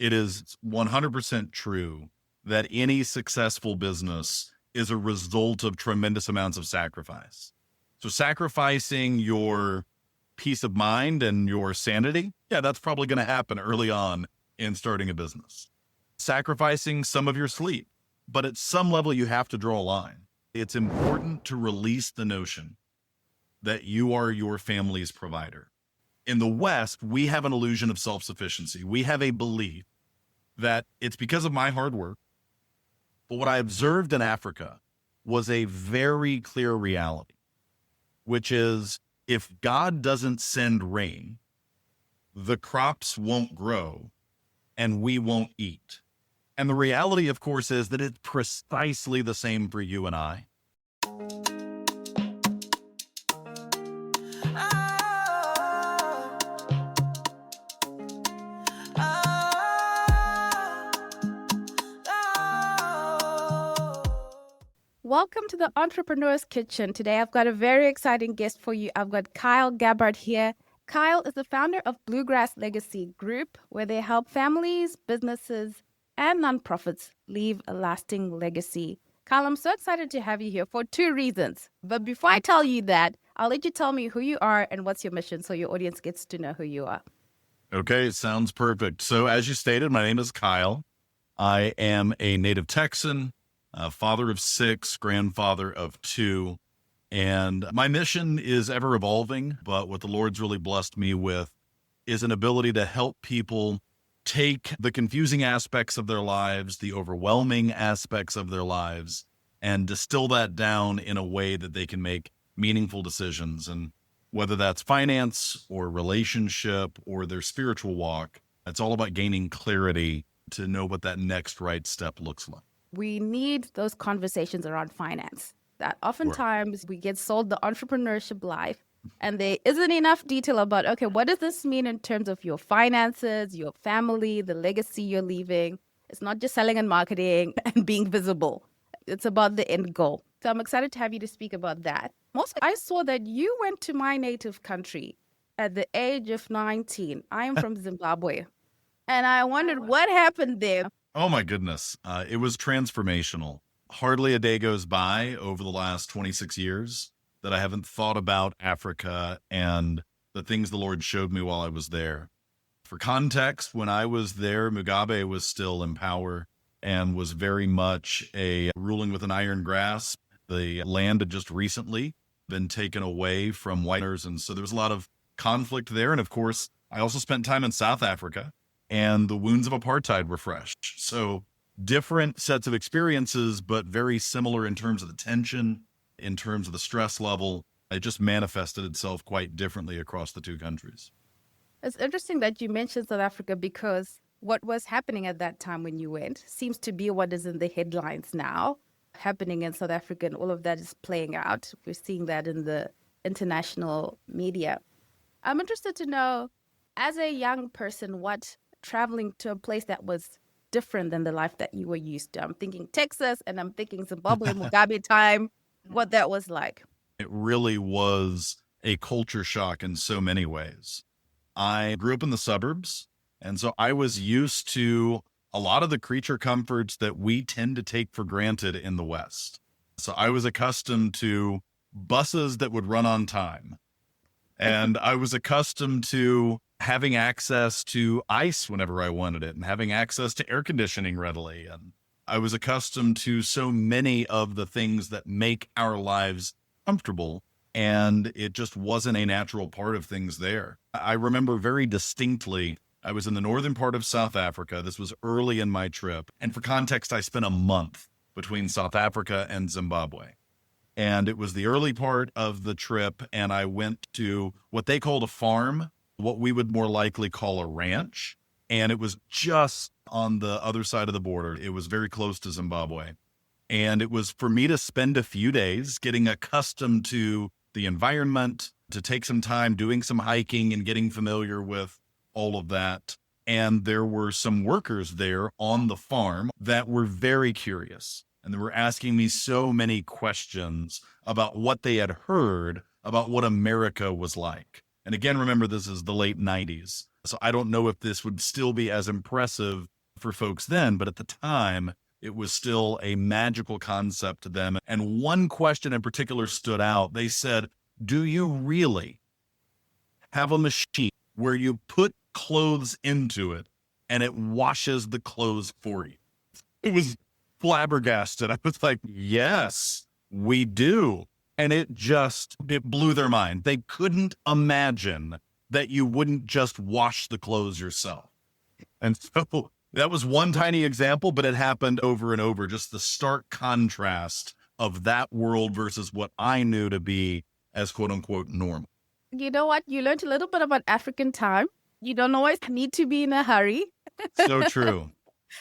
It is 100% true that any successful business is a result of tremendous amounts of sacrifice. So sacrificing your peace of mind and your sanity, yeah, that's probably going to happen early on in starting a business. Sacrificing some of your sleep, but at some level you have to draw a line. It's important to release the notion that you are your family's provider. In the West, we have an illusion of self-sufficiency. We have a belief that it's because of my hard work. But what I observed in Africa was a very clear reality, which is if God doesn't send rain, the crops won't grow and we won't eat. And the reality, of course, is that it's precisely the same for you and I. Welcome to the Entrepreneur's Kitchen. Today, I've got a very exciting guest for you. I've got Kyle Gabhart here. Kyle is the founder of Bluegrass Legacy Group, where they help families, businesses, and nonprofits leave a lasting legacy. Kyle, I'm so excited to have you here for two reasons. But before I tell you that, I'll let you tell me who you are and what's your mission so your audience gets to know who you are. Okay, sounds perfect. So as you stated, my name is Kyle. I am a native Texan, father of 6, grandfather of 2. And my mission is ever evolving, but what the Lord's really blessed me with is an ability to help people take the confusing aspects of their lives, the overwhelming aspects of their lives, and distill that down in a way that they can make meaningful decisions. And whether that's finance or relationship or their spiritual walk, it's all about gaining clarity to know what that next right step looks like. We need those conversations around finance. That oftentimes we get sold the entrepreneurship life and there isn't enough detail about, okay, what does this mean in terms of your finances, your family, the legacy you're leaving? It's not just selling and marketing and being visible. It's about the end goal. So I'm excited to have you to speak about that. Also, I saw that you went to my native country at the age of 19. I am from Zimbabwe. And I wondered what happened there. Oh my goodness. It was transformational. Hardly a day goes by over the last 26 years that I haven't thought about Africa and the things the Lord showed me while I was there. For context, when I was there, Mugabe was still in power and was very much a ruling with an iron grasp. The land had just recently been taken away from whiters, and so there was a lot of conflict there. And of course, I also spent time in South Africa, and the wounds of apartheid were fresh. So different sets of experiences, but very similar in terms of the tension, in terms of the stress level. It just manifested itself quite differently across the two countries. It's interesting that you mentioned South Africa because what was happening at that time when you went seems to be what is in the headlines now, happening in South Africa, and all of that is playing out. We're seeing that in the international media. I'm interested to know, as a young person, what traveling to a place that was different than the life that you were used to. I'm thinking Texas and I'm thinking Zimbabwe, Mugabe time, what that was like. It really was a culture shock in so many ways. I grew up in the suburbs, and so I was used to a lot of the creature comforts that we tend to take for granted in the West. So I was accustomed to buses that would run on time. And I was accustomed to having access to ice whenever I wanted it and having access to air conditioning readily. And I was accustomed to so many of the things that make our lives comfortable, and it just wasn't a natural part of things there. I remember very distinctly, I was in the northern part of South Africa. This was early in my trip. And for context, I spent a month between South Africa and Zimbabwe. And it was the early part of the trip, and I went to what they called a farm, what we would more likely call a ranch. And it was just on the other side of the border. It was very close to Zimbabwe. And it was for me to spend a few days getting accustomed to the environment, to take some time doing some hiking and getting familiar with all of that. And there were some workers there on the farm that were very curious. And they were asking me so many questions about what they had heard about what America was like. And again, remember, this is the late 90s. So I don't know if this would still be as impressive for folks then, but at the time, it was still a magical concept to them. And one question in particular stood out. They said, do you really have a machine where you put clothes into it and it washes the clothes for you? It was flabbergasted. I was like, yes, we do. And it blew their mind. They couldn't imagine that you wouldn't just wash the clothes yourself. And so that was one tiny example, but it happened over and over. Just the stark contrast of that world versus what I knew to be as quote unquote normal. You know what? You learned a little bit about African time. You don't always need to be in a hurry. So true.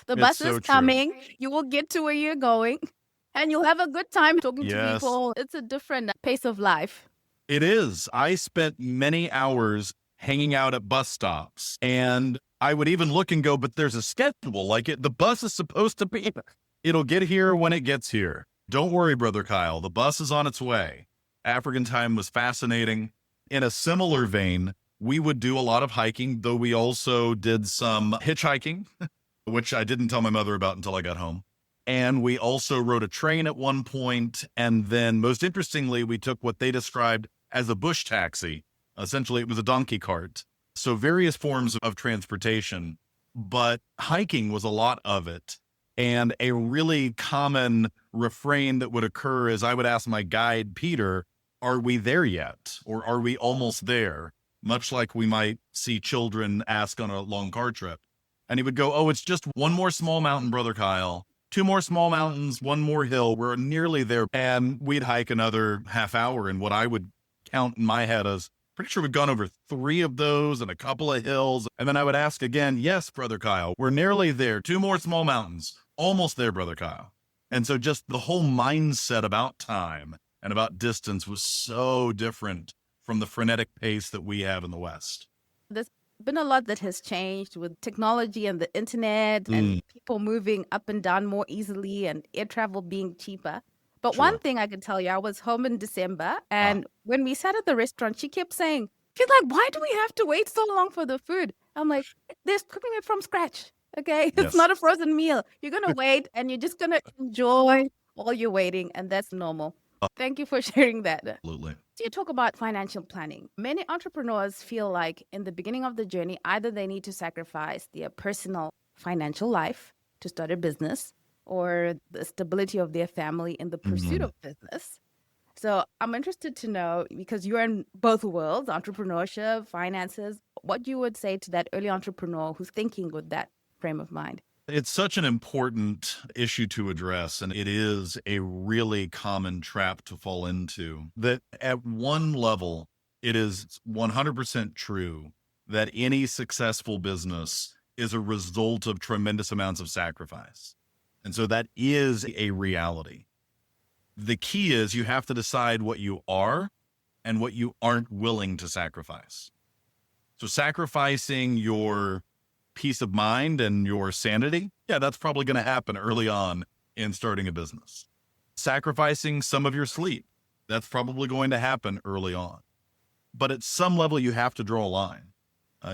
The It's bus so is true. coming. You will get to where you're going and you'll have a good time talking to Yes. people. It's a different pace of life. It is. I spent many hours hanging out at bus stops, and I would even look and go, but there's a schedule. Like the bus is supposed to be, it'll get here when it gets here. Don't worry, Brother Kyle. The bus is on its way. African time was fascinating. In a similar vein, we would do a lot of hiking, though we also did some hitchhiking, which I didn't tell my mother about until I got home. And we also rode a train at one point. And then most interestingly, we took what they described as a bush taxi. Essentially, it was a donkey cart. So various forms of transportation, but hiking was a lot of it. And a really common refrain that would occur is I would ask my guide, Peter, are we there yet? Or are we almost there? Much like we might see children ask on a long car trip. And he would go, oh, it's just one more small mountain, Brother Kyle. 2 more small mountains, 1 more hill. We're nearly there. And we'd hike another half hour. And what I would count in my head as pretty sure we've gone over 3 of those and a couple of hills. And then I would ask again, yes, Brother Kyle, we're nearly there. 2 more small mountains, almost there, Brother Kyle. And so just the whole mindset about time and about distance was so different from the frenetic pace that we have in the West. There's been a lot that has changed with technology and the internet and people moving up and down more easily and air travel being cheaper. But Sure. one thing I can tell you, I was home in December and when we sat at the restaurant, she kept saying, she's like, why do we have to wait so long for the food? I'm like, they're cooking it from scratch. Okay. It's Yes. not a frozen meal. You're going to wait and you're just going to enjoy while you're waiting. And that's normal. Thank you for sharing that. Absolutely. So you talk about financial planning. Many entrepreneurs feel like in the beginning of the journey, either they need to sacrifice their personal financial life to start a business or the stability of their family in the pursuit of business. So I'm interested to know, because you're in both worlds, entrepreneurship, finances, what you would say to that early entrepreneur who's thinking with that frame of mind. It's such an important issue to address, and it is a really common trap to fall into. That at one level, it is 100% true that any successful business is a result of tremendous amounts of sacrifice. And so that is a reality. The key is you have to decide what you are and what you aren't willing to sacrifice. So sacrificing your peace of mind and your sanity, yeah, that's probably going to happen early on in starting a business. Sacrificing some of your sleep, that's probably going to happen early on. But at some level, you have to draw a line.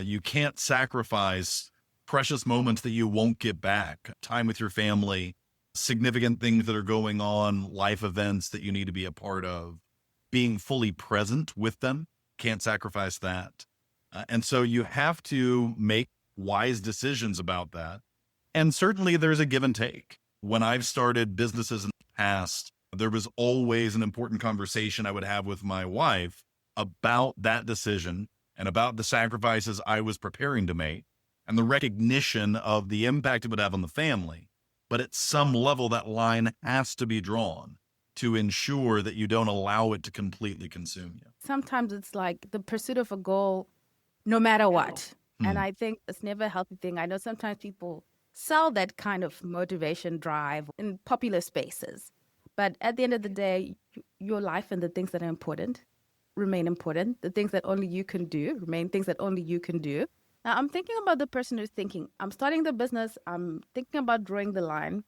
You can't sacrifice precious moments that you won't get back, time with your family, significant things that are going on, life events that you need to be a part of, being fully present with them, can't sacrifice that. And so you have to make wise decisions about that. And certainly there's a give and take. When I've started businesses in the past, there was always an important conversation I would have with my wife about that decision and about the sacrifices I was preparing to make and the recognition of the impact it would have on the family. But at some level, that line has to be drawn to ensure that you don't allow it to completely consume you. Sometimes it's like the pursuit of a goal, no matter what. And I think it's never a healthy thing. I know sometimes people sell that kind of motivation drive in popular spaces. But at the end of the day, your life and the things that are important remain important. The things that only you can do remain things that only you can do. Now, I'm thinking about the person who's thinking, I'm starting the business. I'm thinking about drawing the line.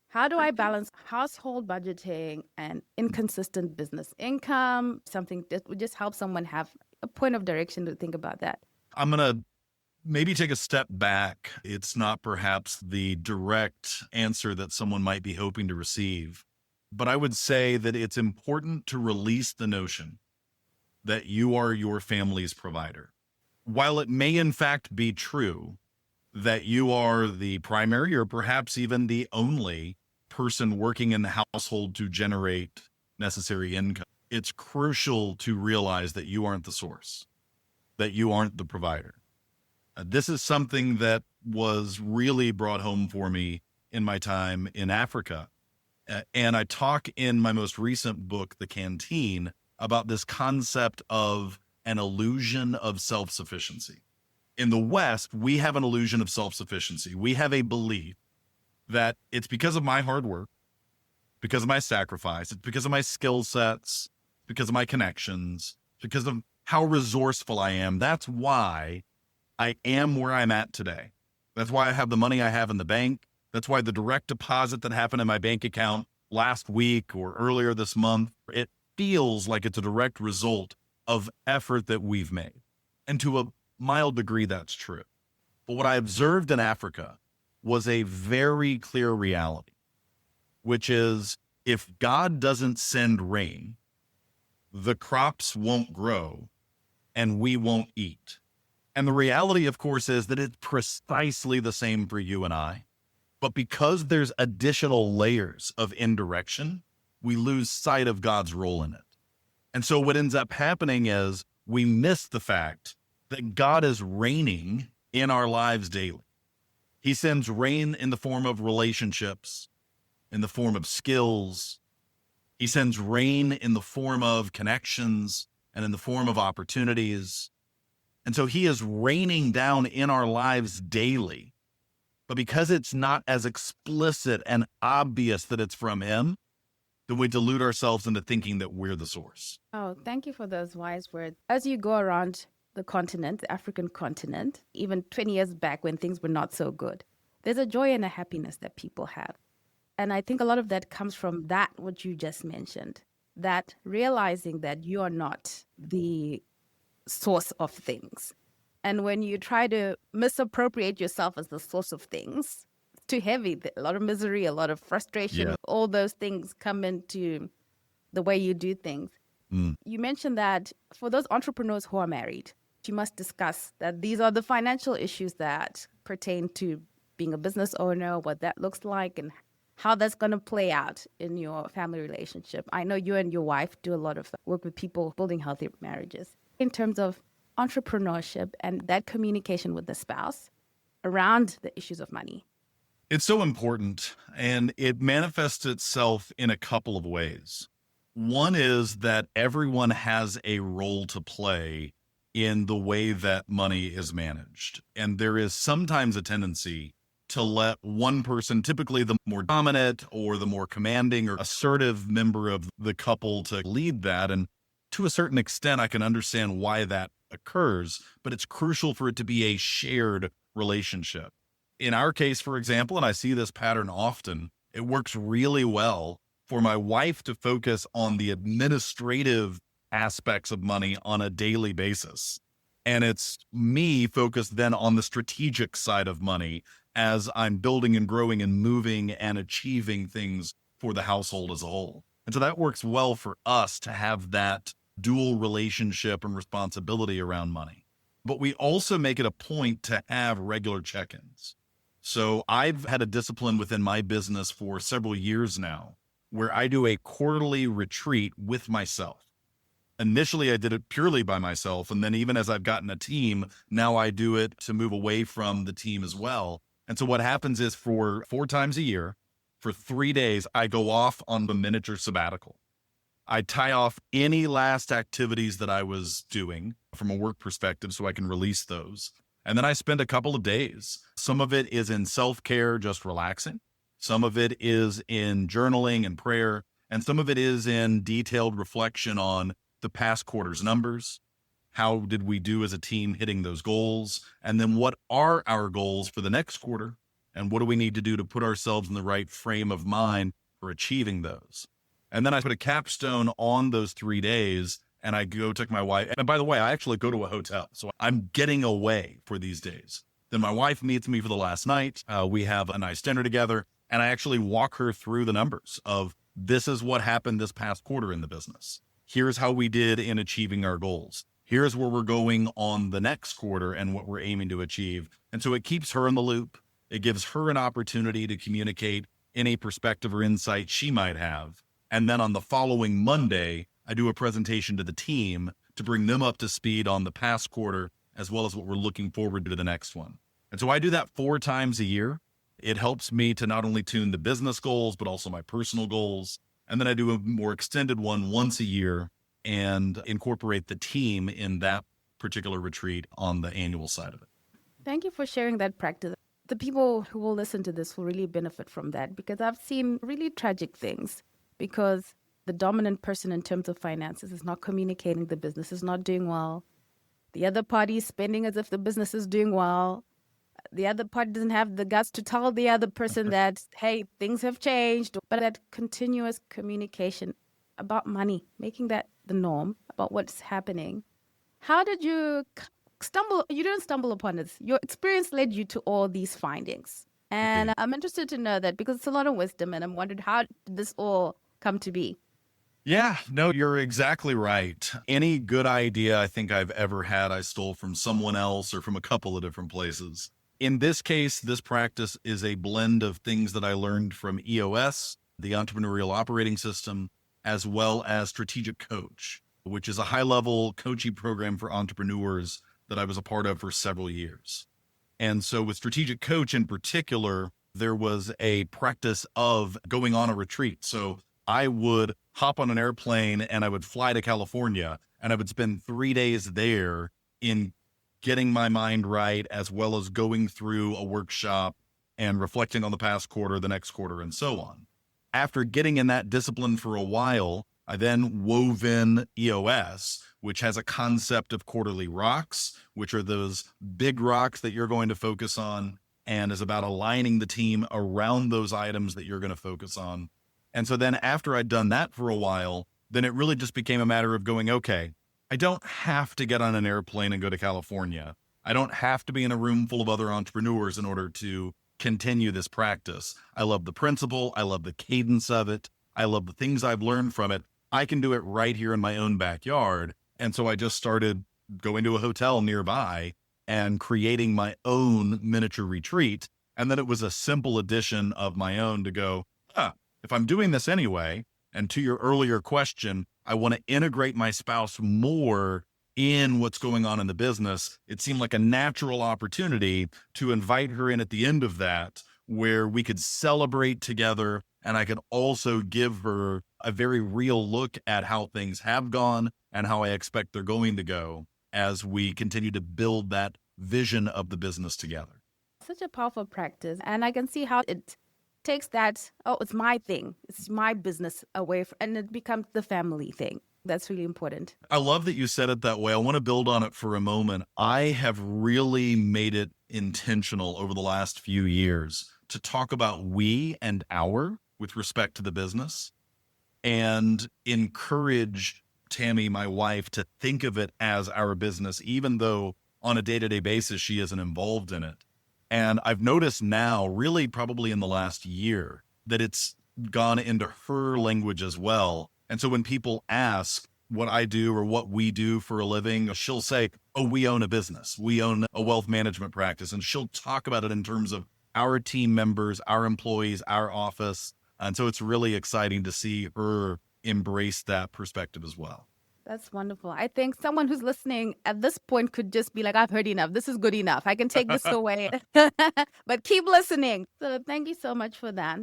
How do I balance household budgeting and inconsistent business income? Something that would just help someone have a point of direction to think about that. I'm going to maybe take a step back. It's not perhaps the direct answer that someone might be hoping to receive, but I would say that it's important to release the notion that you are your family's provider. While it may in fact be true that you are the primary or perhaps even the only person working in the household to generate necessary income, it's crucial to realize that you aren't the source, that you aren't the provider. This is something that was really brought home for me in my time in Africa. And I talk in my most recent book, The Canteen, about this concept of an illusion of self-sufficiency. In the West, we have an illusion of self-sufficiency. We have a belief that it's because of my hard work, because of my sacrifice, it's because of my skill sets, because of my connections, because of how resourceful I am. That's why I am where I'm at today. That's why I have the money I have in the bank. That's why the direct deposit that happened in my bank account last week or earlier this month, it feels like it's a direct result of effort that we've made. And to a mild degree, that's true. But what I observed in Africa was a very clear reality, which is if God doesn't send rain, the crops won't grow and we won't eat. And the reality, of course, is that it's precisely the same for you and I. But because there's additional layers of indirection, we lose sight of God's role in it. And so what ends up happening is we miss the fact that God is reigning in our lives daily. He sends rain in the form of relationships, in the form of skills. He sends rain in the form of connections and in the form of opportunities. And so he is raining down in our lives daily. But because it's not as explicit and obvious that it's from him, then we delude ourselves into thinking that we're the source. Oh, thank you for those wise words. As you go around the continent, the African continent, even 20 years back when things were not so good, there's a joy and a happiness that people have. And I think a lot of that comes from that, what you just mentioned, that realizing that you are not the source of things. And when you try to misappropriate yourself as the source of things, it's too heavy. A lot of misery, a lot of frustration, all those things come into the way you do things. You mentioned that for those entrepreneurs who are married, you must discuss that these are the financial issues that pertain to being a business owner, what that looks like, and how that's going to play out in your family relationship. I know you and your wife do a lot of work with people building healthy marriages. In terms of entrepreneurship and that communication with the spouse around the issues of money. It's so important, and it manifests itself in a couple of ways. One is that everyone has a role to play in the way that money is managed. And there is sometimes a tendency to let one person, typically the more dominant or the more commanding or assertive member of the couple, to lead that. And to a certain extent, I can understand why that occurs, but it's crucial for it to be a shared relationship. In our case, for example, and I see this pattern often, it works really well for my wife to focus on the administrative aspects of money on a daily basis. And it's me focused then on the strategic side of money as I'm building and growing and moving and achieving things for the household as a whole. And so that works well for us to have that dual relationship and responsibility around money. But we also make it a point to have regular check-ins. So I've had a discipline within my business for several years now where I do a quarterly retreat with myself. Initially, I did it purely by myself. And then even as I've gotten a team, now I do it to move away from the team as well. And so what happens is for 4 times a year, for 3 days, I go off on the miniature sabbatical. I tie off any last activities that I was doing from a work perspective so I can release those. And then I spend a couple of days. Some of it is in self-care, just relaxing. Some of it is in journaling and prayer. And some of it is in detailed reflection on the past quarter's numbers. How did we do as a team hitting those goals? And then what are our goals for the next quarter? And what do we need to do to put ourselves in the right frame of mind for achieving those? And then I put a capstone on those 3 days and I go take my wife. And by the way, I actually go to a hotel. So I'm getting away for these days. Then my wife meets me for the last night. We have a nice dinner together, and I actually walk her through the numbers of this is what happened this past quarter in the business. Here's how we did in achieving our goals. Here's where we're going on the next quarter and what we're aiming to achieve. And so it keeps her in the loop. It gives her an opportunity to communicate any perspective or insight she might have. And then on the following Monday, I do a presentation to the team to bring them up to speed on the past quarter, as well as what we're looking forward to the next one. And so I do that 4 times a year. It helps me to not only tune the business goals, but also my personal goals. And then I do a more extended one once a year and incorporate the team in that particular retreat on the annual side of it. Thank you for sharing that practice. The people who will listen to this will really benefit from that, because I've seen really tragic things because the dominant person in terms of finances is not communicating, the business is not doing well. The other party is spending as if the business is doing well. The other party doesn't have the guts to tell the other person that, hey, things have changed. But that continuous communication about money, making that the norm, about what's happening. How did you stumble? You didn't stumble upon this. Your experience led you to all these findings. And I'm interested to know that because it's a lot of wisdom, and I'm wondering, how did this all come to be? Yeah, no, you're exactly right. Any good idea I think I've ever had, I stole from someone else or from a couple of different places. In this case, this practice is a blend of things that I learned from EOS, the Entrepreneurial Operating System, as well as Strategic Coach, which is a high-level coaching program for entrepreneurs that I was a part of for several years. And so with Strategic Coach in particular, there was a practice of going on a retreat. So I would hop on an airplane and I would fly to California, and I would spend 3 days there in getting my mind right, as well as going through a workshop and reflecting on the past quarter, the next quarter, and so on. After getting in that discipline for a while, I then wove in EOS, which has a concept of quarterly rocks, which are those big rocks that you're going to focus on, and is about aligning the team around those items that you're going to focus on. And so then after I'd done that for a while, then it really just became a matter of going, okay, I don't have to get on an airplane and go to California. I don't have to be in a room full of other entrepreneurs in order to continue this practice. I love the principle. I love the cadence of it. I love the things I've learned from it. I can do it right here in my own backyard. And so I just started going to a hotel nearby and creating my own miniature retreat. And then it was a simple addition of my own to go, if I'm doing this anyway, and to your earlier question, I want to integrate my spouse more in what's going on in the business. It seemed like a natural opportunity to invite her in at the end of that, where we could celebrate together. And I could also give her a very real look at how things have gone and how I expect they're going to go as we continue to build that vision of the business together. Such a powerful practice. And I can see how it takes that, it's my thing, it's my business away and it becomes the family thing. That's really important. I love that you said it that way. I want to build on it for a moment. I have really made it intentional over the last few years to talk about we and our with respect to the business, and encourage Tammy, my wife, to think of it as our business, even though on a day-to-day basis she isn't involved in it. And I've noticed now, really probably in the last year, that it's gone into her language as well. And so when people ask what I do or what we do for a living, she'll say, we own a business. We own a wealth management practice. And she'll talk about it in terms of our team members, our employees, our office. And so it's really exciting to see her embrace that perspective as well. That's wonderful. I think someone who's listening at this point could just be like, I've heard enough. This is good enough. I can take this away. But keep listening. So thank you so much for that.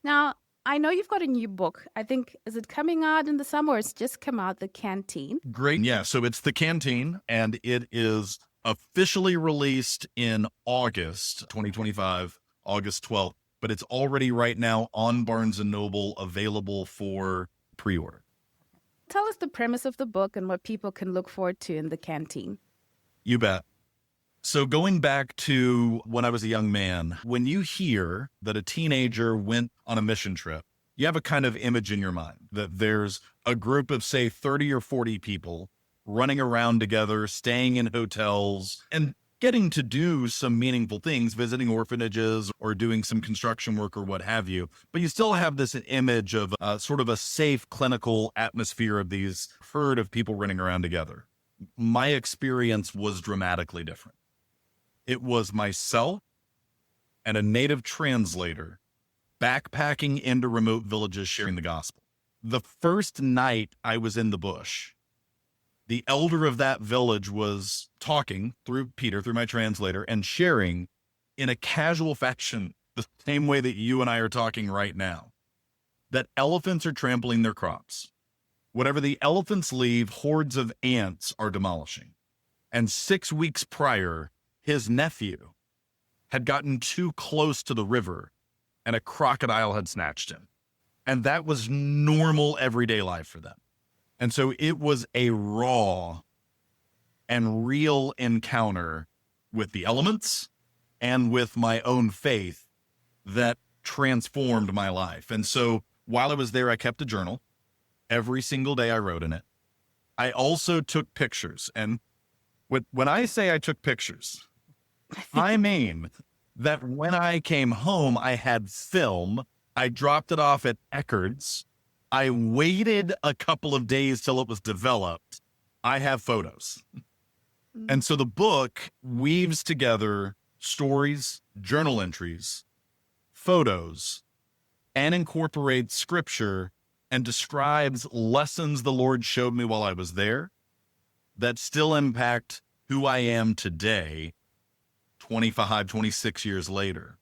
Now, I know you've got a new book. I think, is it coming out in the summer or it's just come out, The Canteen? Great. Yeah. So it's The Canteen, and it is officially released in August 2025, August 12th. But it's already right now on Barnes & Noble, available for pre-order. Tell us the premise of the book and what people can look forward to in The Canteen. You bet. So going back to when I was a young man, when you hear that a teenager went on a mission trip, you have a kind of image in your mind that there's a group of, say, 30 or 40 people running around together, staying in hotels, and getting to do some meaningful things, visiting orphanages or doing some construction work or what have you. But you still have this image of sort of a safe clinical atmosphere of these herd of people running around together. My experience was dramatically different. It was myself and a native translator backpacking into remote villages sharing the gospel. The first night I was in the bush, the elder of that village was talking through Peter, through my translator, and sharing in a casual fashion, the same way that you and I are talking right now, that elephants are trampling their crops. Whatever the elephants leave, hordes of ants are demolishing. And 6 weeks prior, his nephew had gotten too close to the river and a crocodile had snatched him. And that was normal everyday life for them. And so it was a raw and real encounter with the elements and with my own faith that transformed my life. And so while I was there, I kept a journal. Every single day I wrote in it. I also took pictures. And when I say I took pictures, I mean that when I came home, I had film. I dropped it off at Eckerd's. I waited a couple of days till it was developed. I have photos. And so the book weaves together stories, journal entries, photos, and incorporates scripture and describes lessons the Lord showed me while I was there that still impact who I am today, 25, 26 years later.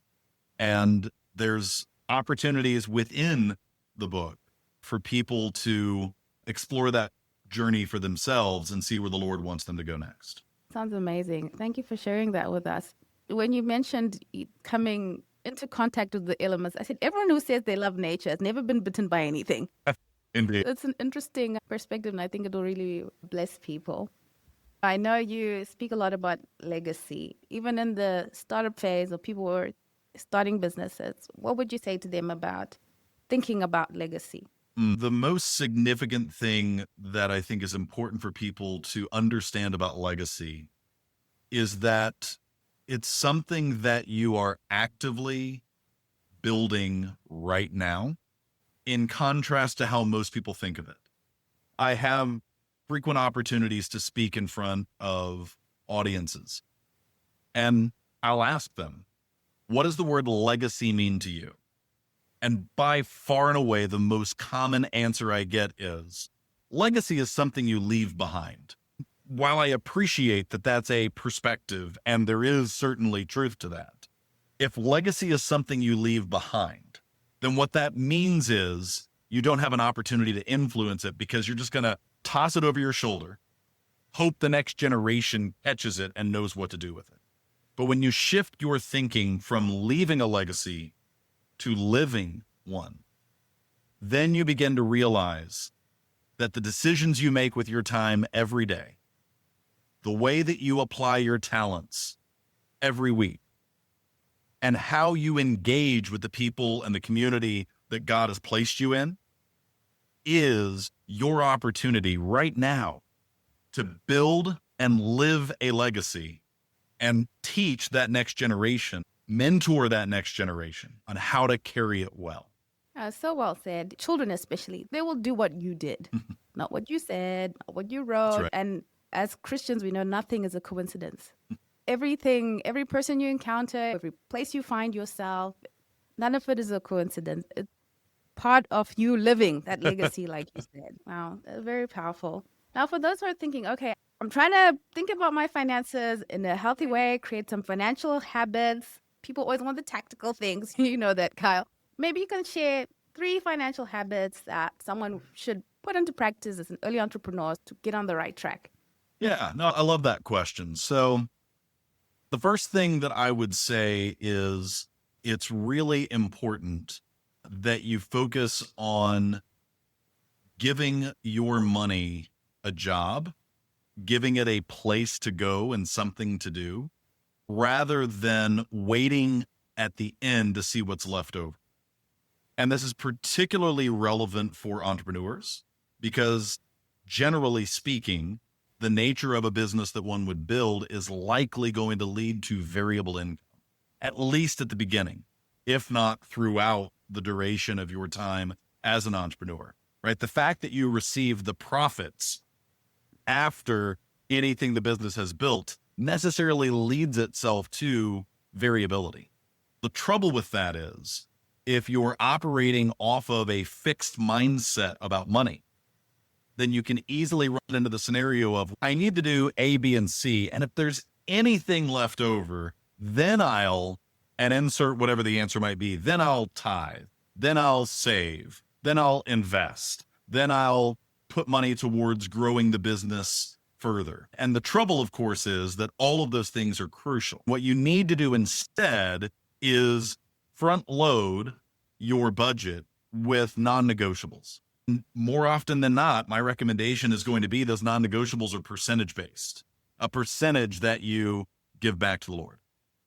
And there's opportunities within the book for people to explore that journey for themselves and see where the Lord wants them to go next. Sounds amazing. Thank you for sharing that with us. When you mentioned coming into contact with the elements, I said, everyone who says they love nature has never been bitten by anything. Indeed. It's an interesting perspective, and I think it'll really bless people. I know you speak a lot about legacy. Even in the startup phase, or people who are starting businesses, what would you say to them about thinking about legacy? The most significant thing that I think is important for people to understand about legacy is that it's something that you are actively building right now, in contrast to how most people think of it. I have frequent opportunities to speak in front of audiences, and I'll ask them, what does the word legacy mean to you? And by far and away, the most common answer I get is, legacy is something you leave behind. While I appreciate that that's a perspective, and there is certainly truth to that, if legacy is something you leave behind, then what that means is you don't have an opportunity to influence it because you're just going to toss it over your shoulder, hope the next generation catches it and knows what to do with it. But when you shift your thinking from leaving a legacy to living one, then you begin to realize that the decisions you make with your time every day, the way that you apply your talents every week, and how you engage with the people and the community that God has placed you in is your opportunity right now to build and live a legacy and teach that next generation, mentor that next generation on how to carry it well. So well said. Children especially, they will do what you did, not what you said, not what you wrote. That's right. And as Christians, we know nothing is a coincidence. Everything, every person you encounter, every place you find yourself, none of it is a coincidence. It's part of you living that legacy, like you said. Wow, very powerful. Now, for those who are thinking, okay, I'm trying to think about my finances in a healthy way, create some financial habits. People always want the tactical things. You know that, Kyle. Maybe you can share 3 financial habits that someone should put into practice as an early entrepreneur to get on the right track. Yeah, no, I love that question. So the first thing that I would say is it's really important that you focus on giving your money a job, giving it a place to go and something to do, rather than waiting at the end to see what's left over. And this is particularly relevant for entrepreneurs because generally speaking, the nature of a business that one would build is likely going to lead to variable income, at least at the beginning, if not throughout the duration of your time as an entrepreneur, right? The fact that you receive the profits after anything the business has built necessarily leads itself to variability. The trouble with that is if you're operating off of a fixed mindset about money, then you can easily run into the scenario of, I need to do A, B, and C. And if there's anything left over, then and insert whatever the answer might be, then I'll tithe, then I'll save, then I'll invest, then I'll put money towards growing the business further. And the trouble, of course, is that all of those things are crucial. What you need to do instead is front load your budget with non-negotiables. More often than not, my recommendation is going to be those non-negotiables are percentage based. A percentage that you give back to the Lord,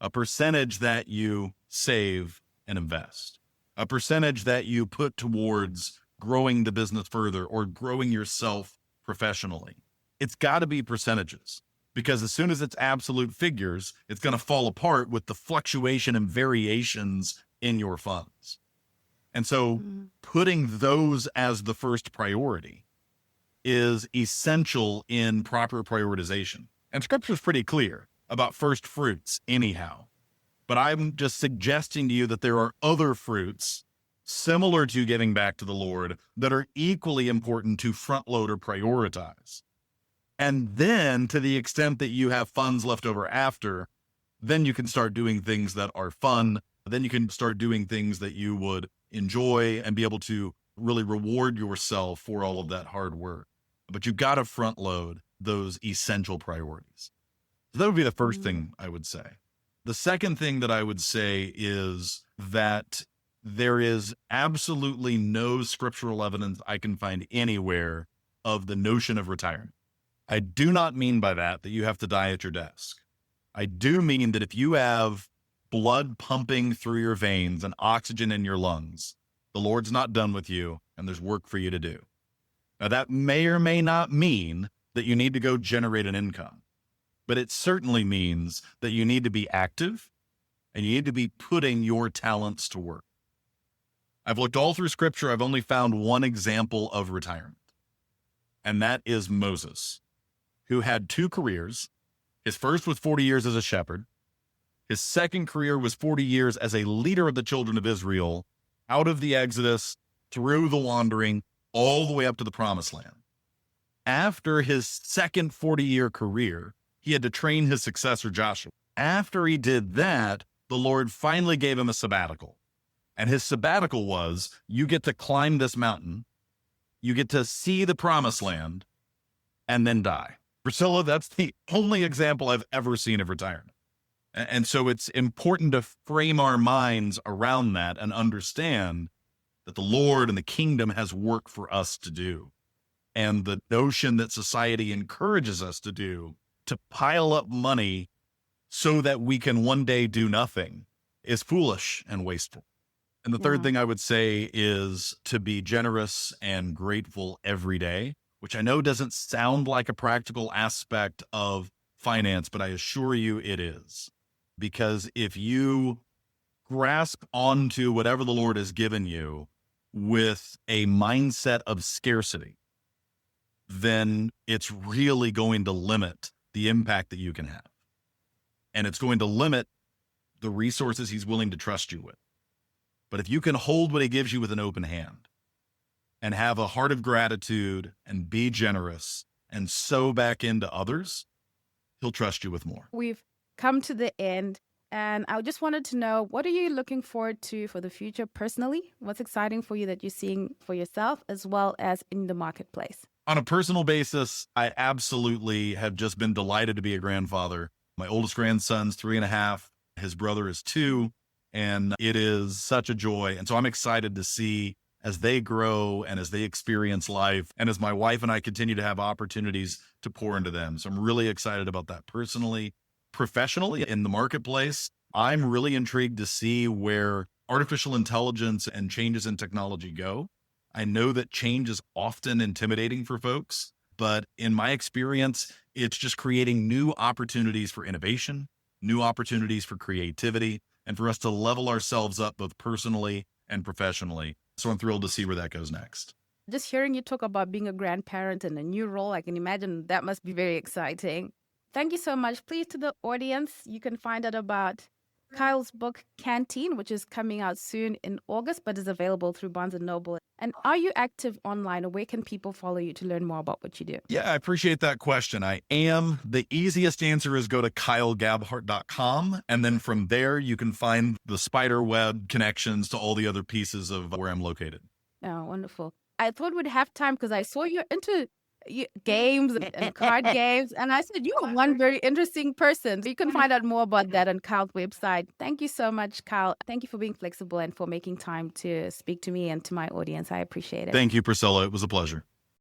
a percentage that you save and invest, a percentage that you put towards growing the business further or growing yourself professionally. It's got to be percentages, because as soon as it's absolute figures, it's going to fall apart with the fluctuation and variations in your funds. And so putting those as the first priority is essential in proper prioritization. And scripture is pretty clear about first fruits anyhow. But I'm just suggesting to you that there are other fruits similar to giving back to the Lord that are equally important to front load or prioritize. And then to the extent that you have funds left over after, then you can start doing things that are fun. Then you can start doing things that you would enjoy and be able to really reward yourself for all of that hard work. But you've got to front load those essential priorities. So that would be the first thing I would say. The second thing that I would say is that there is absolutely no scriptural evidence I can find anywhere of the notion of retirement. I do not mean by that you have to die at your desk. I do mean that if you have blood pumping through your veins and oxygen in your lungs, the Lord's not done with you and there's work for you to do. Now, that may or may not mean that you need to go generate an income, but it certainly means that you need to be active and you need to be putting your talents to work. I've looked all through scripture. I've only found one example of retirement, and that is Moses, who had two careers. His first was 40 years as a shepherd. His second career was 40 years as a leader of the children of Israel out of the Exodus, through the wandering, all the way up to the promised land. After his second 40-year career, he had to train his successor, Joshua. After he did that, the Lord finally gave him a sabbatical. And his sabbatical was, you get to climb this mountain, you get to see the promised land, and then die. Priscilla, that's the only example I've ever seen of retirement. And so it's important to frame our minds around that and understand that the Lord and the kingdom has work for us to do. And the notion that society encourages us to do, to pile up money so that we can one day do nothing, is foolish and wasteful. And the third thing I would say is to be generous and grateful every day, which I know doesn't sound like a practical aspect of finance, but I assure you it is. Because if you grasp onto whatever the Lord has given you with a mindset of scarcity, then it's really going to limit the impact that you can have. And it's going to limit the resources he's willing to trust you with. But if you can hold what he gives you with an open hand and have a heart of gratitude and be generous and sow back into others, he'll trust you with more. We've come to the end, and I just wanted to know, what are you looking forward to for the future personally? What's exciting for you that you're seeing for yourself as well as in the marketplace? On a personal basis, I absolutely have just been delighted to be a grandfather. My oldest grandson's 3.5. His brother is 2. And it is such a joy. And so I'm excited to see as they grow and as they experience life and as my wife and I continue to have opportunities to pour into them. So I'm really excited about that personally. Professionally, in the marketplace, I'm really intrigued to see where artificial intelligence and changes in technology go. I know that change is often intimidating for folks, but in my experience, it's just creating new opportunities for innovation, new opportunities for creativity, and for us to level ourselves up both personally and professionally. So I'm thrilled to see where that goes next. Just hearing you talk about being a grandparent and a new role, I can imagine that must be very exciting. Thank you so much. Please, to the audience, you can find out about Kyle's book, Canteen, which is coming out soon in August, but is available through Barnes & Noble. And are you active online, or where can people follow you to learn more about what you do? Yeah, I appreciate that question. I am. The easiest answer is go to kylegabhart.com. And then from there, you can find the spider web connections to all the other pieces of where I'm located. Oh, wonderful. I thought we'd have time because I saw you're into games and card games. And I said, you are one very interesting person. You can find out more about that on Kyle's website. Thank you so much, Kyle. Thank you for being flexible and for making time to speak to me and to my audience. I appreciate it. Thank you, Priscilla. It was a pleasure.